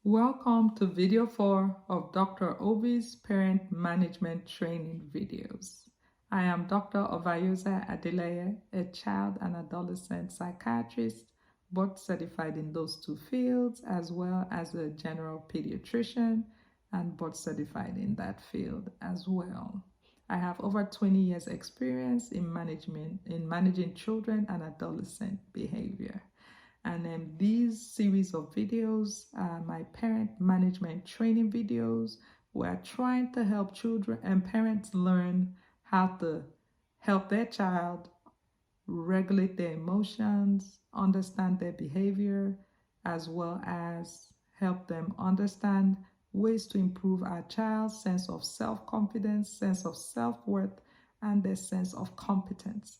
Welcome to video 4 of Dr. Obi's Parent Management Training videos. I am Dr. Ovayosa Adeleye, a child and adolescent psychiatrist, board certified in those two fields, as well as a general pediatrician and board certified in that field as well. I have over 20 years experience in managing children and adolescent behavior. And these series of videos are my parent management training videos. We're trying to help children and parents learn how to help their child regulate their emotions, understand their behavior, as well as help them understand ways to improve our child's sense of self-confidence, sense of self-worth, and their sense of competence,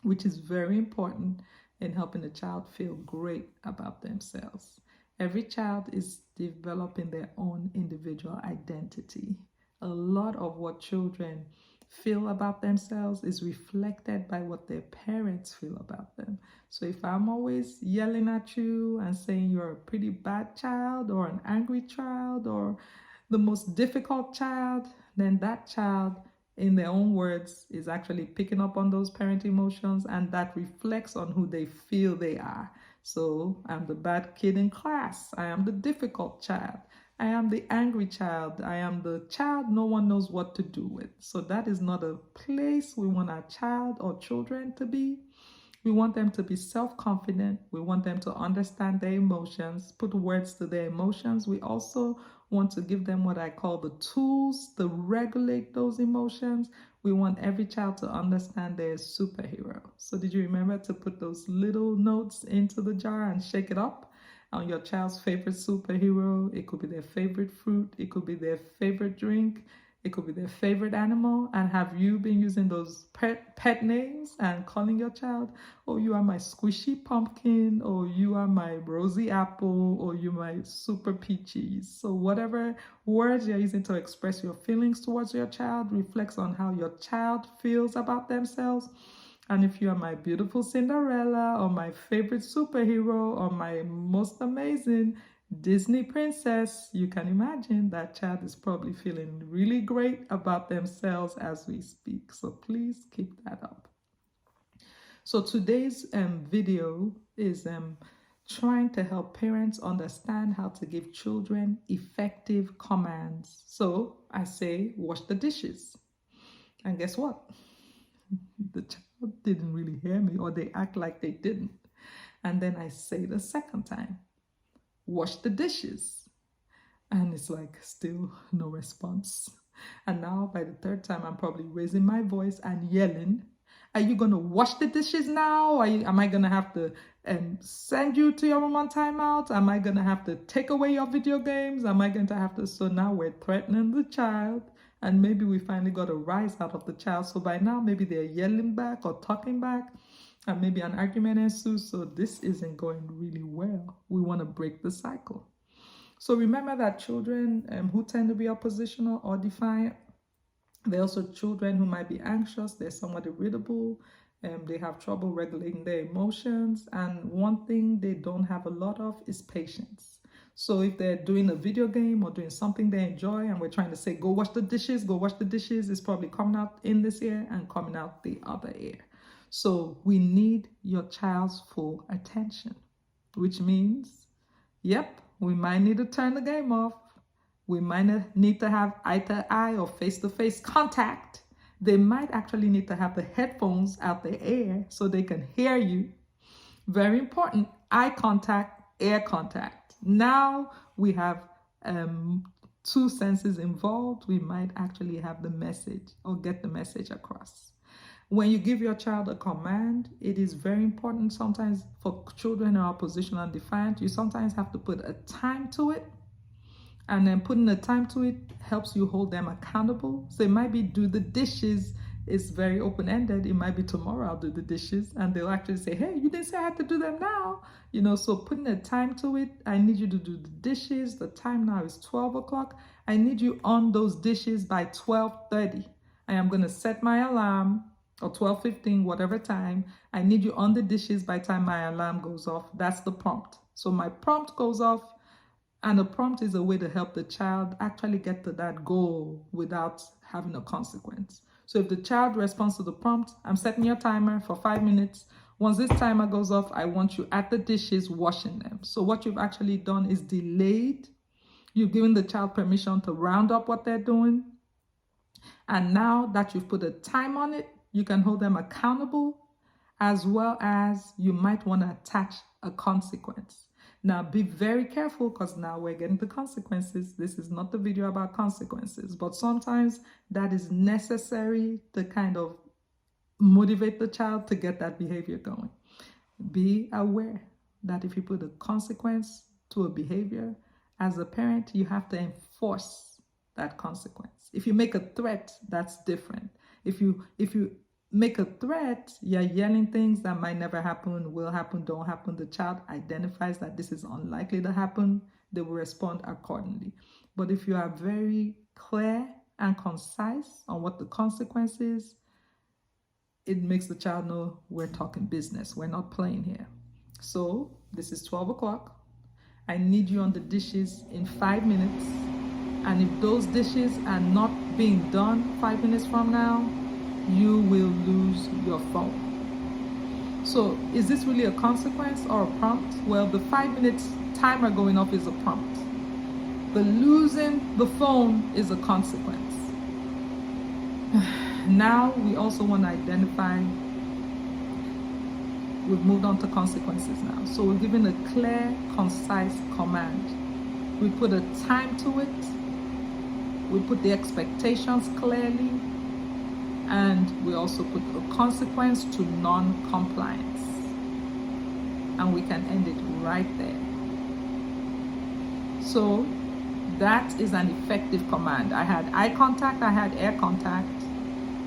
which is very important in helping a child feel great about themselves. Every child is developing their own individual identity. A lot of what children feel about themselves is reflected by what their parents feel about them. So if I'm always yelling at you and saying you're a pretty bad child or an angry child or the most difficult child, then that child, in their own words, is actually picking up on those parent emotions, and that reflects on who they feel they are. So I'm the bad kid in class. I am the difficult child. I am the angry child. I am the child no one knows what to do with. So that is not a place we want our child or children to be. We want them to be self-confident. We want them to understand their emotions, put words to their emotions. We also want to give them what I call the tools to regulate those emotions. We want every child to understand they're a superhero. So did you remember to put those little notes into the jar and shake it up on your child's favorite superhero? It could be their favorite fruit. It could be their favorite drink. It could be their favorite animal. And have you been using those pet names and calling your child, oh, you are my squishy pumpkin, or you are my rosy apple, or you my super peaches? So whatever words you're using to express your feelings towards your child reflects on how your child feels about themselves. And if you are my beautiful Cinderella, or my favorite superhero, or my most amazing Disney princess, you can imagine that child is probably feeling really great about themselves as we speak. So please keep that up. So today's video is trying to help parents understand how to give children effective commands. So I say, wash the dishes. And guess what? The child didn't really hear me, or they act like they didn't. And then I say the second time, wash the dishes. And it's like still no response. And now by the third time, I'm probably raising my voice and yelling, are you going to wash the dishes now? Am I going to have to send you to your room on timeout? Am I going to have to take away your video games? Am I going to have to? So now we're threatening the child. And maybe we finally got a rise out of the child. So by now, maybe they're yelling back or talking back. And maybe an argument ensues. So this isn't going really well. We want to break the cycle. So remember that children who tend to be oppositional or defiant, they're also children who might be anxious, they're somewhat irritable, they have trouble regulating their emotions. And one thing they don't have a lot of is patience. So if they're doing a video game or doing something they enjoy and we're trying to say, go wash the dishes, it's probably coming out in this ear and coming out the other ear. So we need your child's full attention, which means, yep, we might need to turn the game off. We might need to have eye-to-eye or face-to-face contact. They might actually need to have the headphones out the air so they can hear you. Very important, eye contact, ear contact. Now we have two senses involved. We might actually have the message or get the message across. When you give your child a command, it is very important sometimes for children who are oppositional and defiant. You sometimes have to put a time to it. And then putting a time to it helps you hold them accountable. So it might be do the dishes. It's very open-ended. It might be tomorrow I'll do the dishes. And they'll actually say, hey, you didn't say I had to do them now. So putting a time to it. I need you to do the dishes. The time now is 12 o'clock. I need you on those dishes by 12:30. I am going to set my alarm, or 12:15, whatever time. I need you on the dishes by the time my alarm goes off. That's the prompt. So my prompt goes off And a prompt is a way to help the child actually get to that goal without having a consequence. So if the child responds to the prompt, I'm setting your timer for 5 minutes. Once this timer goes off, I want you at the dishes washing them. So what you've actually done is delayed. You've given the child permission to round up what they're doing. And now that you've put a time on it, you can hold them accountable, as well as you might want to attach a consequence. Now be very careful, because now we're getting to consequences. This is not the video about consequences, but sometimes that is necessary to kind of motivate the child to get that behavior going. Be aware that if you put a consequence to a behavior, as a parent, you have to enforce that consequence. If you make a threat, that's different. If you make a threat, you're yelling things that might never happen, will happen, don't happen. The child identifies that this is unlikely to happen. They will respond accordingly. But if you are very clear and concise on what the consequence is, it makes the child know we're talking business. We're not playing here. So this is 12 o'clock. I need you on the dishes in 5 minutes. And if those dishes are not being done 5 minutes from now, you will lose your phone. So is this really a consequence or a prompt? Well, the 5 minutes timer going off is a prompt. The losing the phone is a consequence. Now we also want to identify, we've moved on to consequences now. So we're giving a clear, concise command. We put a time to it. We put the expectations clearly. And we also put a consequence to non-compliance. And we can end it right there. So that is an effective command. I had eye contact, I had ear contact.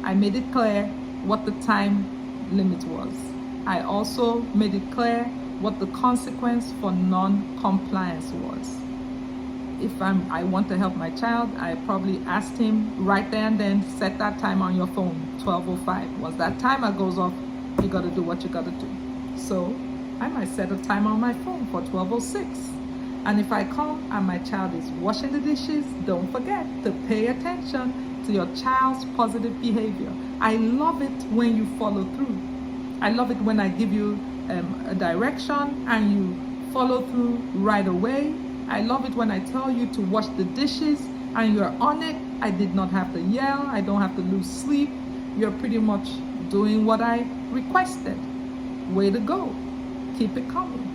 I made it clear what the time limit was. I also made it clear what the consequence for non-compliance was. If I want to help my child, I probably asked him right there and then, set that time on your phone, 12:05. Once that timer goes off, you got to do what you got to do. So I might set a timer on my phone for 12:06. And if I come and my child is washing the dishes, don't forget to pay attention to your child's positive behavior. I love it when you follow through. I love it when I give you a direction and you follow through right away. I love it when I tell you to wash the dishes and you're on it. I did not have to yell. I don't have to lose sleep. You're pretty much doing what I requested. Way to go. Keep it coming.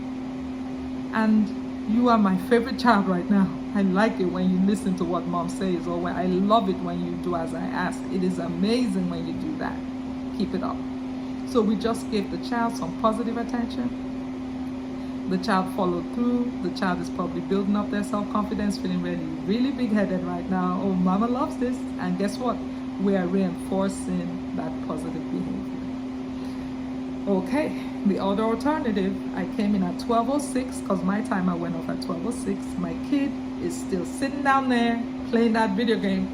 And you are my favorite child right now. I like it when you listen to what mom says, or when I love it when you do as I ask. It is amazing when you do that. Keep it up. So we just gave the child some positive attention. The child followed through. The child is probably building up their self-confidence, feeling really big-headed right now. Oh, mama loves this. And guess what? We are reinforcing that positive behavior. Okay, the other alternative, I came in at 12:06 because my timer went off at 12:06. My kid is still sitting down there playing that video game.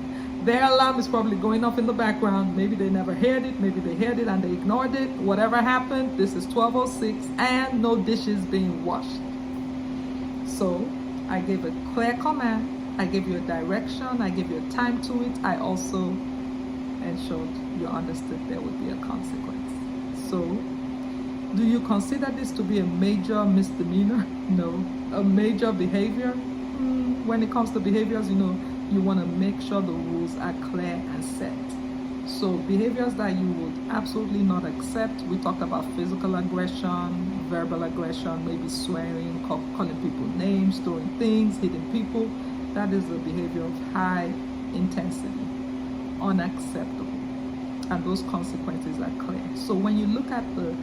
Their alarm is probably going off in the background. Maybe they never heard it. Maybe they heard it and they ignored it. Whatever happened, this is 12:06 and no dishes being washed. So I gave a clear command. I gave you a direction. I gave you a time to it. I also ensured you understood there would be a consequence. So do you consider this to be a major misdemeanor? No. A major behavior? When it comes to behaviors, you want to make sure the rules are clear and set. So behaviors that you would absolutely not accept, we talked about physical aggression, verbal aggression, maybe swearing, calling people names, throwing things, hitting people. That is a behavior of high intensity, unacceptable. And those consequences are clear. So when you look at the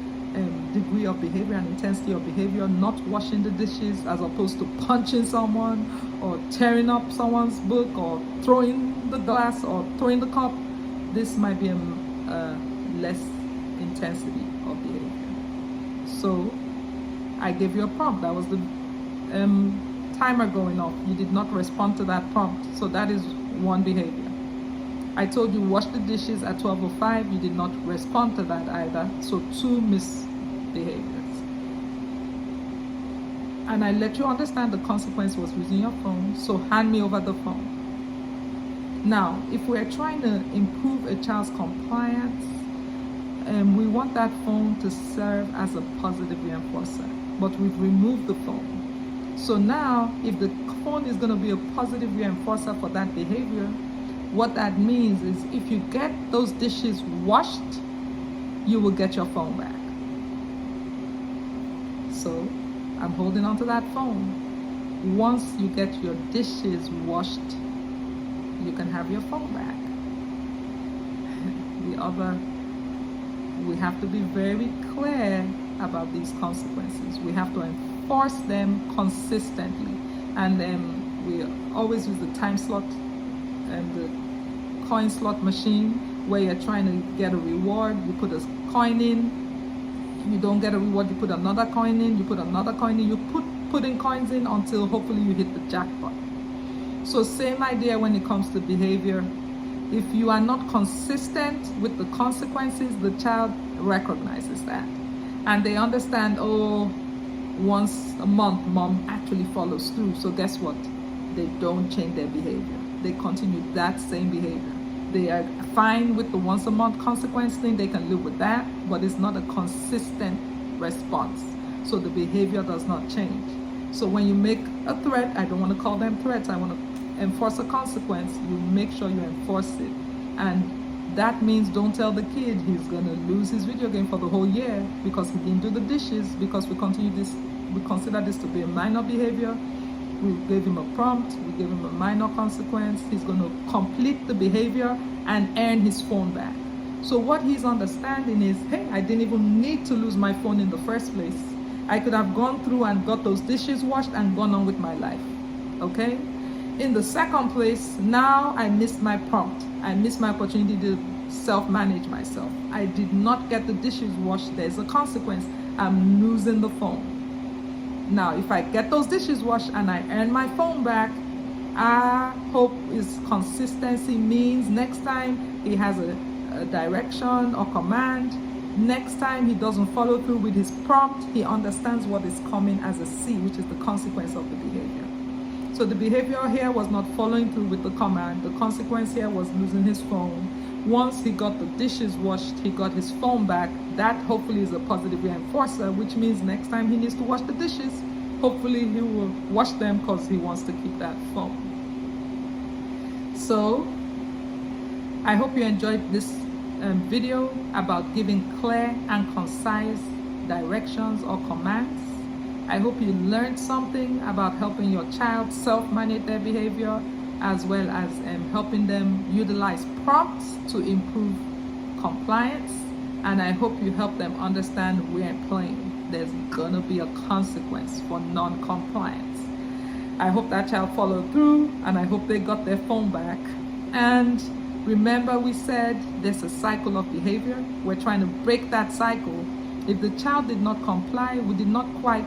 degree of behavior and intensity of behavior, not washing the dishes as opposed to punching someone or tearing up someone's book or throwing the glass or throwing the cup, this might be a less intensity of behavior. So I gave you a prompt. That was the timer going off. You did not respond to that prompt. So that is one behavior. I told you wash the dishes at 12:05. You did not respond to that either. So two misbehaviors. and I let you understand the consequence was using your phone, so hand me over the phone. Now, if we're trying to improve a child's compliance, we want that phone to serve as a positive reinforcer, but we've removed the phone. So now, if the phone is going to be a positive reinforcer for that behavior, what that means is if you get those dishes washed, you will get your phone back. So I'm holding on to that phone. Once you get your dishes washed, you can have your phone back. We have to be very clear about these consequences. We have to enforce them consistently. And we always use the time slot and the coin slot machine, where you're trying to get a reward. You put a coin in, you don't get a reward, you put another coin in, you put another coin in, you putting coins in until hopefully you hit the jackpot. So same idea when it comes to behavior. If you are not consistent with the consequences, the child recognizes that. And they understand, oh, once a month, mom actually follows through. So guess what? They don't change their behavior. They continue that same behavior. They are fine with the once a month consequence thing. They can live with that, but it's not a consistent response. So the behavior does not change. So when you make a threat, I don't want to call them threats, I want to enforce a consequence, you make sure you enforce it. And that means don't tell the kid he's going to lose his video game for the whole year because he didn't do the dishes, because we consider this to be a minor behavior. We gave him a prompt, we gave him a minor consequence. He's going to complete the behavior and earn his phone back. So what he's understanding is, hey, I didn't even need to lose my phone in the first place. I could have gone through and got those dishes washed and gone on with my life. Okay? In the second place, now I missed my prompt. I missed my opportunity to self-manage myself. I did not get the dishes washed. There's a consequence. I'm losing the phone. Now, if I get those dishes washed and I earn my phone back, I hope is consistency means next time he has a direction or command. Next time he doesn't follow through with his prompt, he understands what is coming as a C, which is the consequence of the behavior. So the behavior here was not following through with the command. The consequence here was losing his phone. Once he got the dishes washed, he got his phone back. That hopefully is a positive reinforcer, which means next time he needs to wash the dishes, hopefully he will wash them because he wants to keep that phone. So I hope you enjoyed this video about giving clear and concise directions or commands. I hope you learned something about helping your child self-manage their behavior, as well as helping them utilize prompts to improve compliance. And I hope you help them understand we ain't playing. There's gonna be a consequence for non-compliance. I hope that child followed through, and I hope they got their phone back. And remember, we said there's a cycle of behavior. We're trying to break that cycle. If the child did not comply, we did not quite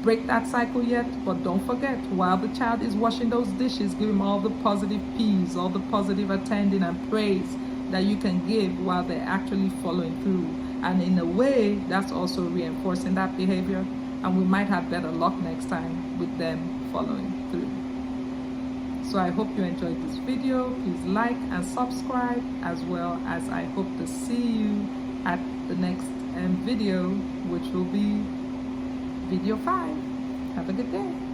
break that cycle yet, but don't forget, while the child is washing those dishes, give him all the positive P's, all the positive attending and praise that you can give while they're actually following through. And in a way, that's also reinforcing that behavior, and we might have better luck next time with them following through. So I hope you enjoyed this video. Please like and subscribe, as well as I hope to see you at the next video, which will be video 5. Have a good day.